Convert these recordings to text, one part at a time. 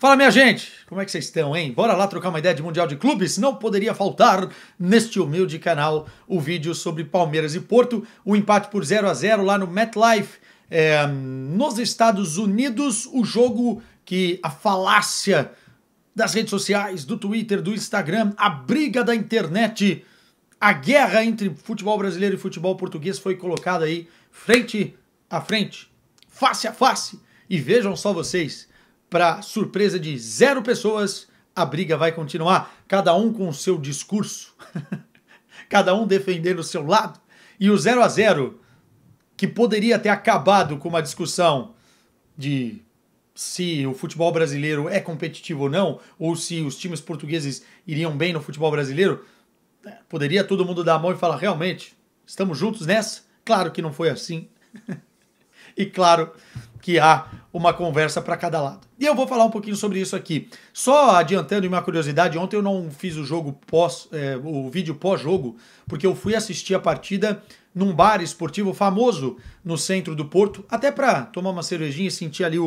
Fala, minha gente! Como é que vocês estão, hein? Bora lá trocar uma ideia de Mundial de Clubes? Não poderia faltar neste humilde canal o vídeo sobre Palmeiras e Porto, o empate por 0-0 lá no MetLife, nos Estados Unidos, o jogo que a falácia das redes sociais, do Twitter, do Instagram, a briga da internet, a guerra entre futebol brasileiro e futebol português foi colocada aí frente a frente, face a face. E vejam só vocês, para surpresa de 0 pessoas, a briga vai continuar, cada um com o seu discurso, cada um defendendo o seu lado, e o 0-0, que poderia ter acabado com uma discussão de se o futebol brasileiro é competitivo ou não, ou se os times portugueses iriam bem no futebol brasileiro, poderia todo mundo dar a mão e falar, realmente, estamos juntos nessa? Claro que não foi assim. E claro que há uma conversa para cada lado. E eu vou falar um pouquinho sobre isso aqui. Só adiantando uma curiosidade, ontem eu não fiz o vídeo pós-jogo, porque eu fui assistir a partida num bar esportivo famoso no centro do Porto, até para tomar uma cervejinha e sentir ali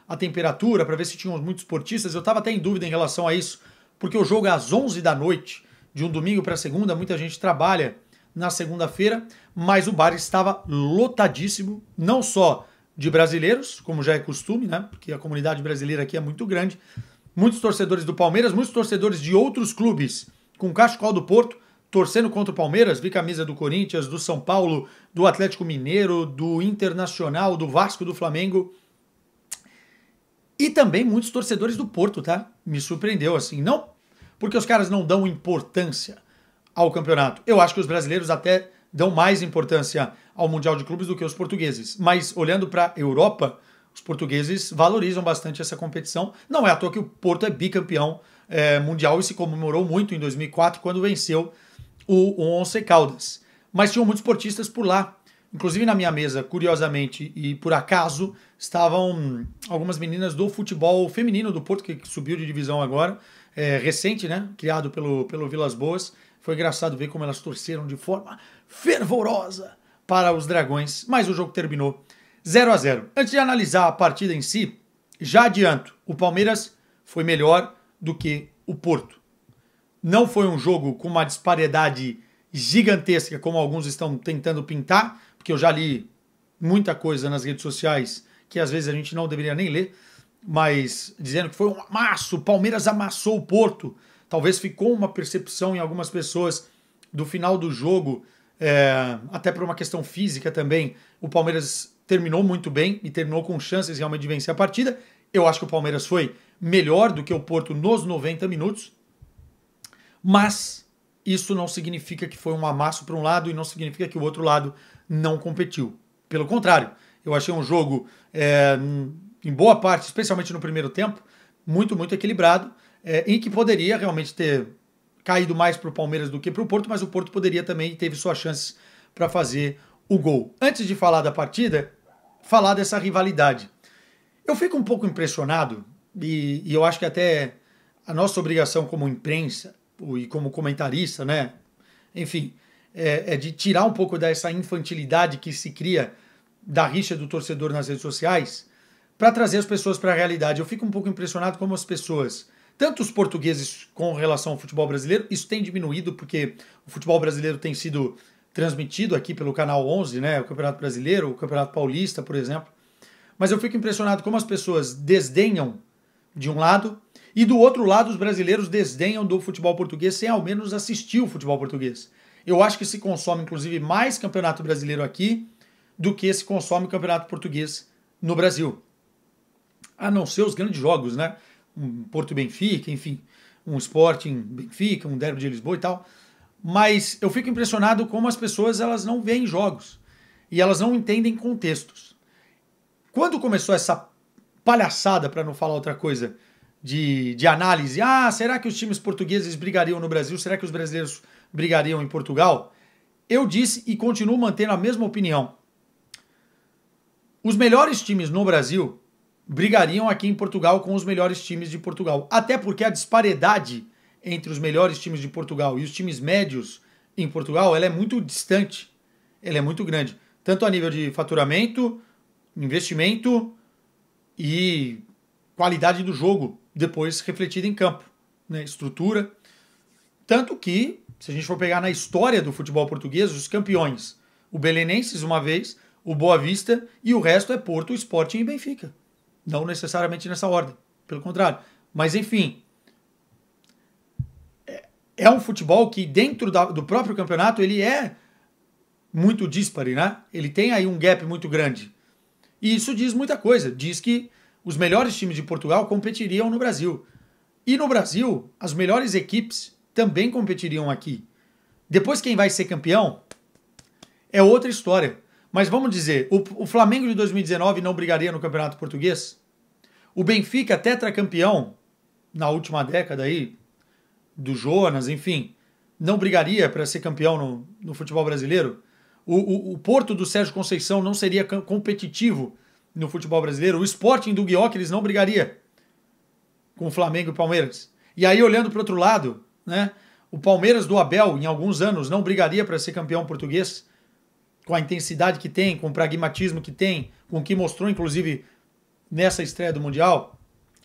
a temperatura, para ver se tinham muitos esportistas. Eu estava até em dúvida em relação a isso, porque o jogo é às 11 da noite, de um domingo para segunda, muita gente trabalha na segunda-feira, mas o bar estava lotadíssimo, não só de brasileiros, como já é costume, né? Porque a comunidade brasileira aqui é muito grande. Muitos torcedores do Palmeiras, muitos torcedores de outros clubes com cachecol do Porto, torcendo contra o Palmeiras, vi camisa do Corinthians, do São Paulo, do Atlético Mineiro, do Internacional, do Vasco, do Flamengo. E também muitos torcedores do Porto, tá? Me surpreendeu, assim. Não porque os caras não dão importância ao campeonato. Eu acho que os brasileiros até dão mais importância ao Mundial de Clubes do que os portugueses. Mas, olhando para a Europa, os portugueses valorizam bastante essa competição. Não é à toa que o Porto é bicampeão mundial e se comemorou muito em 2004, quando venceu o Once Caldas. Mas tinham muitos portistas por lá. Inclusive na minha mesa, curiosamente e por acaso, estavam algumas meninas do futebol feminino do Porto, que subiu de divisão agora, recente, né? Criado pelo Vilas Boas. Foi engraçado ver como elas torceram de forma fervorosa para os Dragões, mas o jogo terminou 0-0. Antes de analisar a partida em si, já adianto, o Palmeiras foi melhor do que o Porto. Não foi um jogo com uma disparidade gigantesca, como alguns estão tentando pintar, porque eu já li muita coisa nas redes sociais que às vezes a gente não deveria nem ler, mas dizendo que foi um amasso, o Palmeiras amassou o Porto. Talvez ficou uma percepção em algumas pessoas do final do jogo, até por uma questão física também. O Palmeiras terminou muito bem e terminou com chances realmente de vencer a partida. Eu acho que o Palmeiras foi melhor do que o Porto nos 90 minutos, mas isso não significa que foi um amasso para um lado e não significa que o outro lado não competiu. Pelo contrário, eu achei um jogo, em boa parte, especialmente no primeiro tempo, muito, muito equilibrado, em que poderia realmente ter caído mais para o Palmeiras do que para o Porto, mas o Porto poderia também, teve suas chances para fazer o gol. Antes de falar da partida, falar dessa rivalidade. Eu fico um pouco impressionado, e eu acho que até a nossa obrigação como imprensa e como comentarista, né? Enfim, é de tirar um pouco dessa infantilidade que se cria da rixa do torcedor nas redes sociais para trazer as pessoas para a realidade. Eu fico um pouco impressionado como as pessoas, tanto os portugueses com relação ao futebol brasileiro, isso tem diminuído porque o futebol brasileiro tem sido transmitido aqui pelo Canal 11, né, o Campeonato Brasileiro, o Campeonato Paulista, por exemplo. Mas eu fico impressionado como as pessoas desdenham de um lado e do outro lado os brasileiros desdenham do futebol português sem ao menos assistir o futebol português. Eu acho que se consome, inclusive, mais Campeonato Brasileiro aqui do que se consome Campeonato Português no Brasil. A não ser os grandes jogos, né? Um Porto Benfica, enfim, um Sporting Benfica, um Derby de Lisboa e tal. Mas eu fico impressionado como as pessoas elas não veem jogos e elas não entendem contextos. Quando começou essa palhaçada, para não falar outra coisa, de análise, será que os times portugueses brigariam no Brasil? Será que os brasileiros brigariam em Portugal? Eu disse e continuo mantendo a mesma opinião. Os melhores times no Brasil brigariam aqui em Portugal com os melhores times de Portugal. Até porque a disparidade entre os melhores times de Portugal e os times médios em Portugal, ela é muito distante. Ela é muito grande. Tanto a nível de faturamento, investimento e qualidade do jogo depois refletida em campo, né? Estrutura. Tanto que, se a gente for pegar na história do futebol português, os campeões, o Belenenses uma vez, o Boa Vista e o resto é Porto, Sporting e Benfica. Não necessariamente nessa ordem, pelo contrário. Mas enfim, é um futebol que dentro do próprio campeonato ele é muito díspare, né? Ele tem aí um gap muito grande. E isso diz muita coisa. Diz que os melhores times de Portugal competiriam no Brasil. E no Brasil, as melhores equipes também competiriam aqui. Depois quem vai ser campeão é outra história. Mas vamos dizer, o Flamengo de 2019 não brigaria no Campeonato Português? O Benfica, tetracampeão na última década aí, do Jonas, enfim, não brigaria para ser campeão no futebol brasileiro? O Porto do Sérgio Conceição não seria competitivo no futebol brasileiro? O Sporting do Guióqueres não brigaria com o Flamengo e o Palmeiras? E aí, olhando para o outro lado, né, o Palmeiras do Abel, em alguns anos, não brigaria para ser campeão português? Com a intensidade que tem, com o pragmatismo que tem, com o que mostrou, inclusive, nessa estreia do Mundial.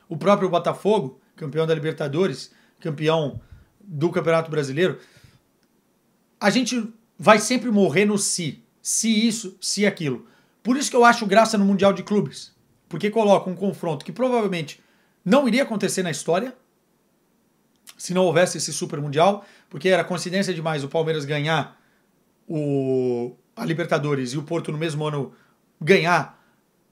O próprio Botafogo, campeão da Libertadores, campeão do Campeonato Brasileiro. A gente vai sempre morrer no se isso, se aquilo. Por isso que eu acho graça no Mundial de Clubes, porque coloca um confronto que provavelmente não iria acontecer na história, se não houvesse esse Super Mundial, porque era coincidência demais o Palmeiras ganhar a Libertadores e o Porto no mesmo ano ganhar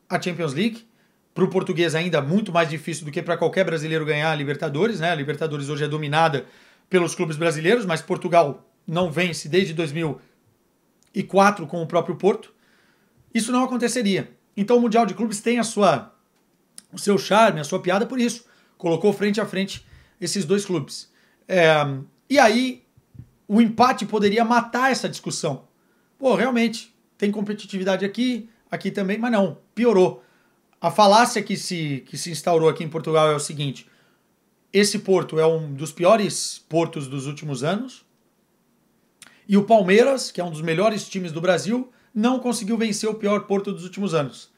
a Champions League. Para o português ainda muito mais difícil do que para qualquer brasileiro ganhar a Libertadores, né? A Libertadores hoje é dominada pelos clubes brasileiros, mas Portugal não vence desde 2004 com o próprio Porto. Isso não aconteceria. Então o Mundial de Clubes tem o seu charme, a sua piada por isso. Colocou frente a frente esses dois clubes. E aí o empate poderia matar essa discussão. Pô, realmente, tem competitividade aqui também, mas não, piorou. A falácia que se instaurou aqui em Portugal é o seguinte: esse Porto é um dos piores Portos dos últimos anos, e o Palmeiras, que é um dos melhores times do Brasil, não conseguiu vencer o pior Porto dos últimos anos.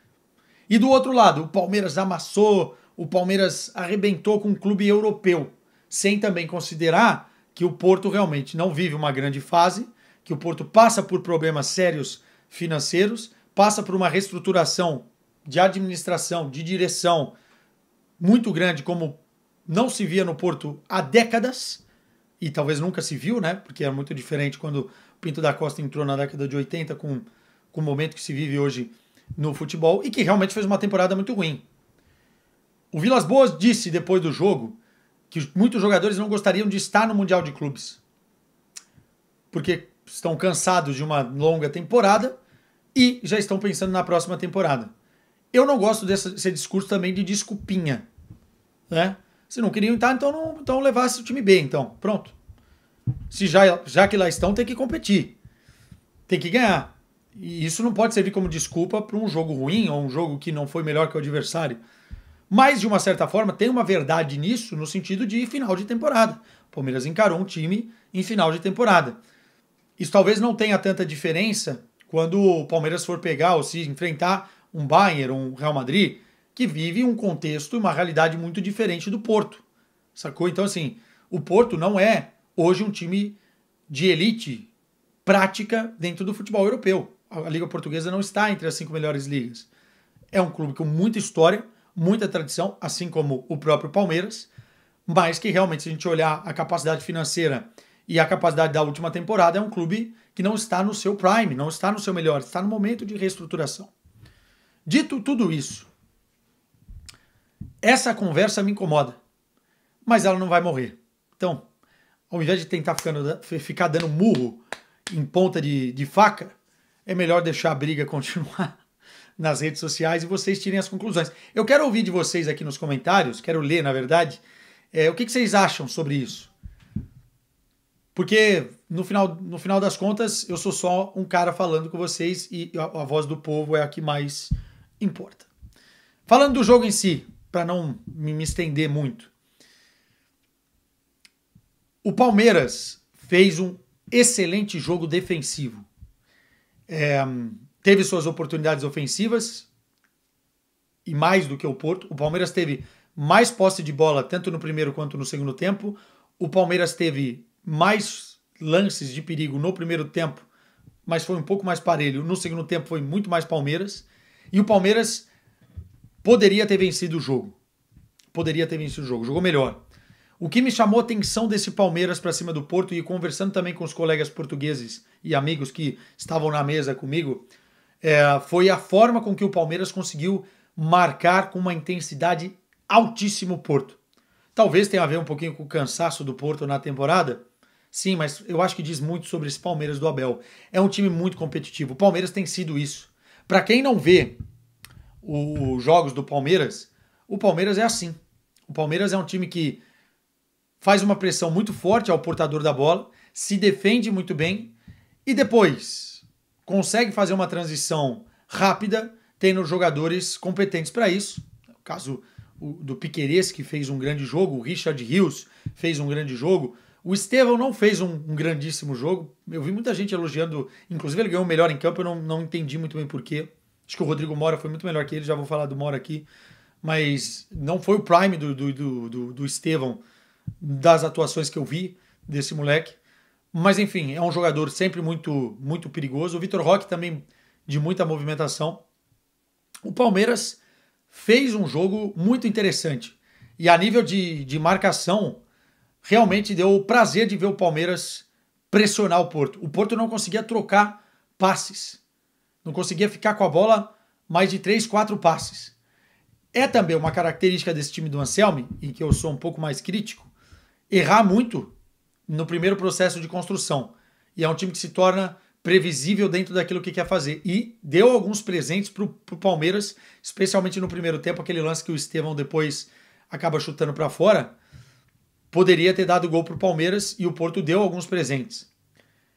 E do outro lado, o Palmeiras amassou, o Palmeiras arrebentou com um clube europeu, sem também considerar que o Porto realmente não vive uma grande fase, que o Porto passa por problemas sérios financeiros, passa por uma reestruturação de administração, de direção muito grande, como não se via no Porto há décadas, e talvez nunca se viu, né? Porque era muito diferente quando o Pinto da Costa entrou na década de 80 com o momento que se vive hoje no futebol, e que realmente fez uma temporada muito ruim. O Vilas Boas disse depois do jogo que muitos jogadores não gostariam de estar no Mundial de Clubes, porque estão cansados de uma longa temporada e já estão pensando na próxima temporada. Eu não gosto desse discurso também de desculpinha, né? Se não queriam estar, então levasse o time B, então. Pronto. Se já que lá estão, tem que competir. Tem que ganhar. E isso não pode servir como desculpa para um jogo ruim ou um jogo que não foi melhor que o adversário. Mas, de uma certa forma, tem uma verdade nisso no sentido de final de temporada. O Palmeiras encarou um time em final de temporada. Isso talvez não tenha tanta diferença quando o Palmeiras for pegar ou se enfrentar um Bayern, um Real Madrid, que vive um contexto e uma realidade muito diferente do Porto. Sacou? Então, assim, o Porto não é hoje um time de elite prática dentro do futebol europeu. A Liga Portuguesa não está entre as 5 melhores ligas. É um clube com muita história, muita tradição, assim como o próprio Palmeiras, mas que realmente, se a gente olhar a capacidade financeira e a capacidade da última temporada, é um clube que não está no seu prime, não está no seu melhor, está no momento de reestruturação. Dito tudo isso, essa conversa me incomoda, mas ela não vai morrer. Então, ao invés de tentar ficar dando murro em ponta de faca, é melhor deixar a briga continuar nas redes sociais e vocês tirem as conclusões. Eu quero ouvir de vocês aqui nos comentários, quero ler, na verdade, o que vocês acham sobre isso. Porque, no final das contas, eu sou só um cara falando com vocês e a voz do povo é a que mais importa. Falando do jogo em si, para não me estender muito. O Palmeiras fez um excelente jogo defensivo. Teve suas oportunidades ofensivas e mais do que o Porto. O Palmeiras teve mais posse de bola, tanto no primeiro quanto no segundo tempo. O Palmeiras teve mais lances de perigo no primeiro tempo, mas foi um pouco mais parelho. No segundo tempo foi muito mais Palmeiras. E o Palmeiras poderia ter vencido o jogo. Poderia ter vencido o jogo. Jogou melhor. O que me chamou a atenção desse Palmeiras para cima do Porto, e conversando também com os colegas portugueses e amigos que estavam na mesa comigo, foi a forma com que o Palmeiras conseguiu marcar com uma intensidade altíssima o Porto. Talvez tenha a ver um pouquinho com o cansaço do Porto na temporada. Sim, mas eu acho que diz muito sobre esse Palmeiras do Abel. É um time muito competitivo. O Palmeiras tem sido isso. Para quem não vê os jogos do Palmeiras, o Palmeiras é assim. O Palmeiras é um time que faz uma pressão muito forte ao portador da bola, se defende muito bem e depois consegue fazer uma transição rápida, tendo jogadores competentes para isso. O caso do Piquerez, que fez um grande jogo, o Richard Rios fez um grande jogo, o Estevão não fez um grandíssimo jogo. Eu vi muita gente elogiando, inclusive ele ganhou o melhor em campo, eu não entendi muito bem porquê. Acho que o Rodrigo Mora foi muito melhor que ele, já vou falar do Mora aqui, mas não foi o prime do Estevão das atuações que eu vi desse moleque. Mas enfim, é um jogador sempre muito, muito perigoso. O Vitor Roque também de muita movimentação. O Palmeiras fez um jogo muito interessante. E a nível de marcação, realmente deu o prazer de ver o Palmeiras pressionar o Porto. O Porto não conseguia trocar passes. Não conseguia ficar com a bola mais de 3, 4 passes. É também uma característica desse time do Anselmi, em que eu sou um pouco mais crítico, errar muito no primeiro processo de construção. E é um time que se torna previsível dentro daquilo que quer fazer. E deu alguns presentes para o Palmeiras, especialmente no primeiro tempo, aquele lance que o Estevão depois acaba chutando para fora. Poderia ter dado gol para o Palmeiras e o Porto deu alguns presentes.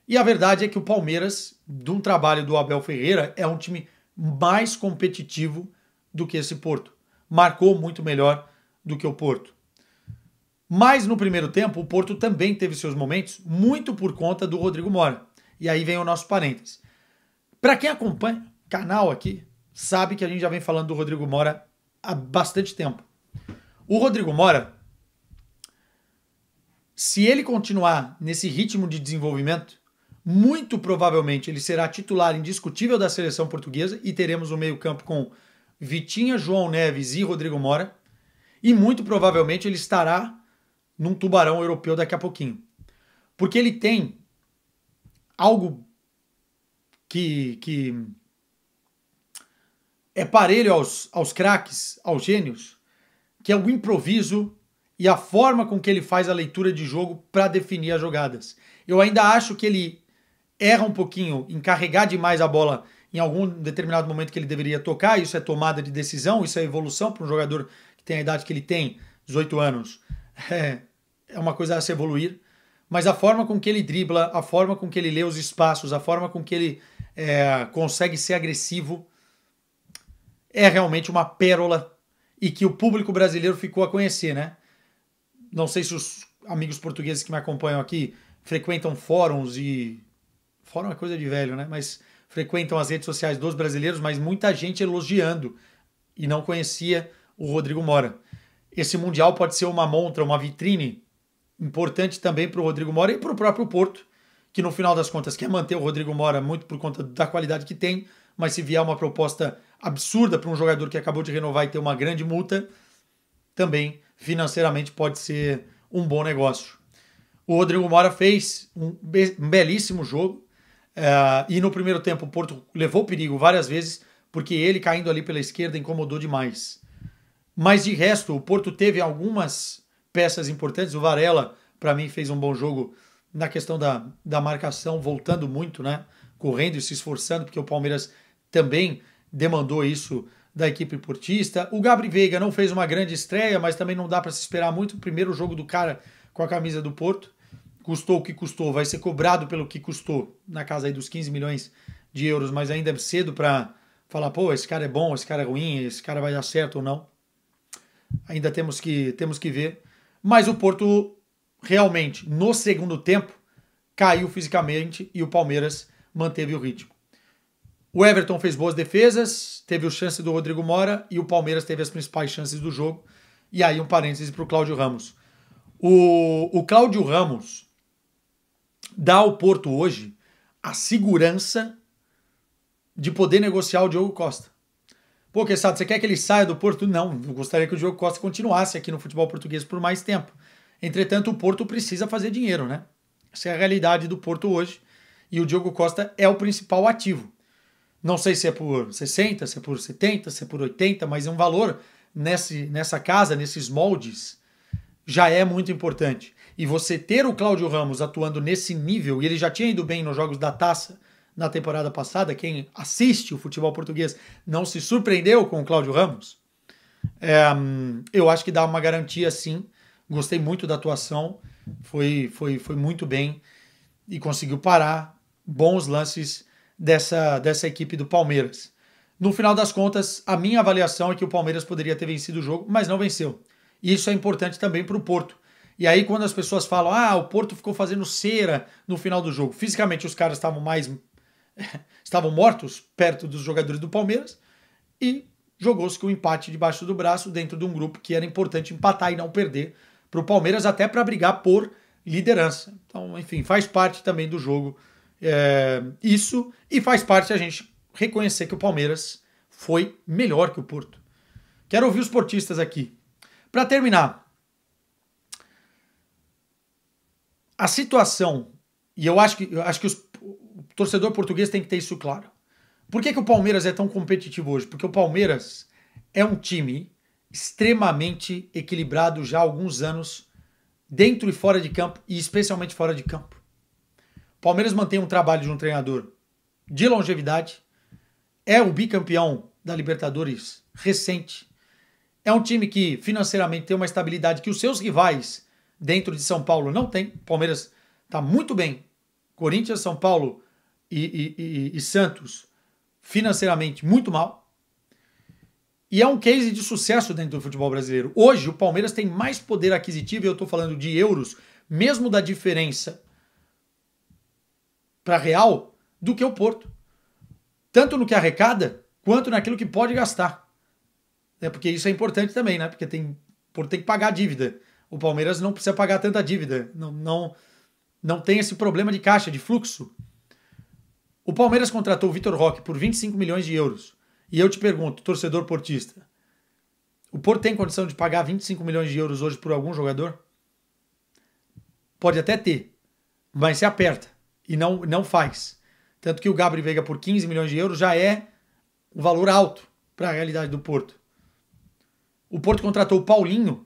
E a verdade é que o Palmeiras, de um trabalho do Abel Ferreira, é um time mais competitivo do que esse Porto. Marcou muito melhor do que o Porto. Mas no primeiro tempo, o Porto também teve seus momentos, muito por conta do Rodrigo Mora. E aí vem o nosso parênteses. Para quem acompanha o canal aqui, sabe que a gente já vem falando do Rodrigo Mora há bastante tempo. O Rodrigo Mora, se ele continuar nesse ritmo de desenvolvimento, muito provavelmente ele será titular indiscutível da seleção portuguesa e teremos um meio-campo com Vitinha, João Neves e Rodrigo Mora. E muito provavelmente ele estará num tubarão europeu daqui a pouquinho. Porque ele tem algo que é parelho aos craques, aos gênios, que é o improviso e a forma com que ele faz a leitura de jogo para definir as jogadas. Eu ainda acho que ele erra um pouquinho em carregar demais a bola em algum determinado momento que ele deveria tocar. Isso é tomada de decisão, isso é evolução para um jogador que tem a idade que ele tem, 18 anos. É uma coisa a se evoluir. Mas a forma com que ele dribla, a forma com que ele lê os espaços, a forma com que ele consegue ser agressivo é realmente uma pérola e que o público brasileiro ficou a conhecer, né? Não sei se os amigos portugueses que me acompanham aqui frequentam fóruns e... Fórum é coisa de velho, né? Mas frequentam as redes sociais dos brasileiros, mas muita gente elogiando e não conhecia o Rodrigo Mora. Esse Mundial pode ser uma montra, uma vitrine importante também para o Rodrigo Mora e para o próprio Porto, que no final das contas quer manter o Rodrigo Mora muito por conta da qualidade que tem, mas se vier uma proposta absurda para um jogador que acabou de renovar e ter uma grande multa, também financeiramente pode ser um bom negócio. O Rodrigo Mora fez um belíssimo jogo e no primeiro tempo o Porto levou perigo várias vezes porque ele caindo ali pela esquerda incomodou demais. Mas de resto o Porto teve algumas peças importantes. O Varela, para mim, fez um bom jogo na questão da marcação, voltando muito, né? Correndo e se esforçando, porque o Palmeiras também demandou isso da equipe portista. O Gabri Veiga não fez uma grande estreia, mas também não dá para se esperar muito. O primeiro jogo do cara com a camisa do Porto. Custou o que custou, vai ser cobrado pelo que custou, na casa aí dos 15 milhões de euros, mas ainda é cedo para falar, pô, esse cara é bom, esse cara é ruim, esse cara vai dar certo ou não. Ainda temos que ver. Mas o Porto realmente, no segundo tempo, caiu fisicamente e o Palmeiras manteve o ritmo. O Everton fez boas defesas, teve a chance do Rodrigo Mora e o Palmeiras teve as principais chances do jogo. E aí um parêntese para o Cláudio Ramos. O Cláudio Ramos dá ao Porto hoje a segurança de poder negociar o Diogo Costa. Pô, Quesada, você quer que ele saia do Porto? Não, eu gostaria que o Diogo Costa continuasse aqui no futebol português por mais tempo. Entretanto, o Porto precisa fazer dinheiro, né? Essa é a realidade do Porto hoje. E o Diogo Costa é o principal ativo. Não sei se é por 60, se é por 70, se é por 80, mas é um valor nessa casa, nesses moldes, já é muito importante. E você ter o Cláudio Ramos atuando nesse nível, e ele já tinha ido bem nos jogos da Taça na temporada passada, quem assiste o futebol português não se surpreendeu com o Cláudio Ramos, eu acho que dá uma garantia sim. Gostei muito da atuação, foi muito bem e conseguiu parar bons lances dessa equipe do Palmeiras. No final das contas, a minha avaliação é que o Palmeiras poderia ter vencido o jogo, mas não venceu. E isso é importante também para o Porto. E aí quando as pessoas falam, o Porto ficou fazendo cera no final do jogo, fisicamente os caras estavam mortos perto dos jogadores do Palmeiras e jogou-se com o empate debaixo do braço dentro de um grupo que era importante empatar e não perder para o Palmeiras, até para brigar por liderança. Então, enfim, faz parte também do jogo isso, e faz parte a gente reconhecer que o Palmeiras foi melhor que o Porto. Quero ouvir os portistas aqui. Para terminar, a situação, e eu acho que o torcedor português tem que ter isso claro. Por que o Palmeiras é tão competitivo hoje? Porque o Palmeiras é um time extremamente equilibrado já há alguns anos, dentro e fora de campo, e especialmente fora de campo. O Palmeiras mantém um trabalho de um treinador de longevidade, é o bicampeão da Libertadores recente, é um time que financeiramente tem uma estabilidade que os seus rivais dentro de São Paulo não têm. O Palmeiras está muito bem. Corinthians, São Paulo e Santos financeiramente muito mal. E é um case de sucesso dentro do futebol brasileiro. Hoje o Palmeiras tem mais poder aquisitivo, e eu estou falando de euros, mesmo da diferença para real, do que o Porto. Tanto no que arrecada, quanto naquilo que pode gastar. Porque isso é importante também, né? Porque o Porto tem que pagar a dívida. O Palmeiras não precisa pagar tanta dívida. Não tem esse problema de caixa, de fluxo. O Palmeiras contratou o Vitor Roque por 25 milhões de euros. E eu te pergunto, torcedor portista, o Porto tem condição de pagar 25 milhões de euros hoje por algum jogador? Pode até ter, mas se aperta e não faz. Tanto que o Gabriel Veiga por 15 milhões de euros já é um valor alto para a realidade do Porto. O Porto contratou o Paulinho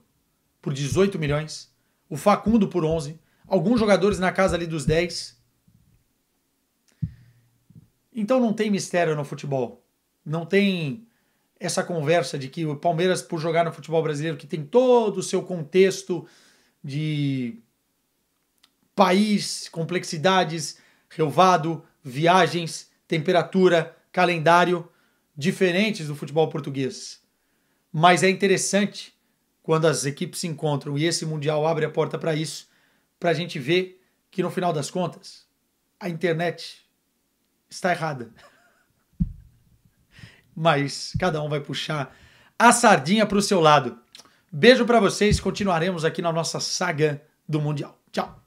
por 18 milhões, o Facundo por 11, alguns jogadores na casa ali dos 10. Então não tem mistério no futebol. Não tem essa conversa de que o Palmeiras, por jogar no futebol brasileiro, que tem todo o seu contexto de país, complexidades, relvado, viagens, temperatura, calendário, diferentes do futebol português. Mas é interessante quando as equipes se encontram e esse Mundial abre a porta para isso, para a gente ver que no final das contas a internet está errada. Mas cada um vai puxar a sardinha para o seu lado. Beijo para vocês, continuaremos aqui na nossa saga do Mundial. Tchau!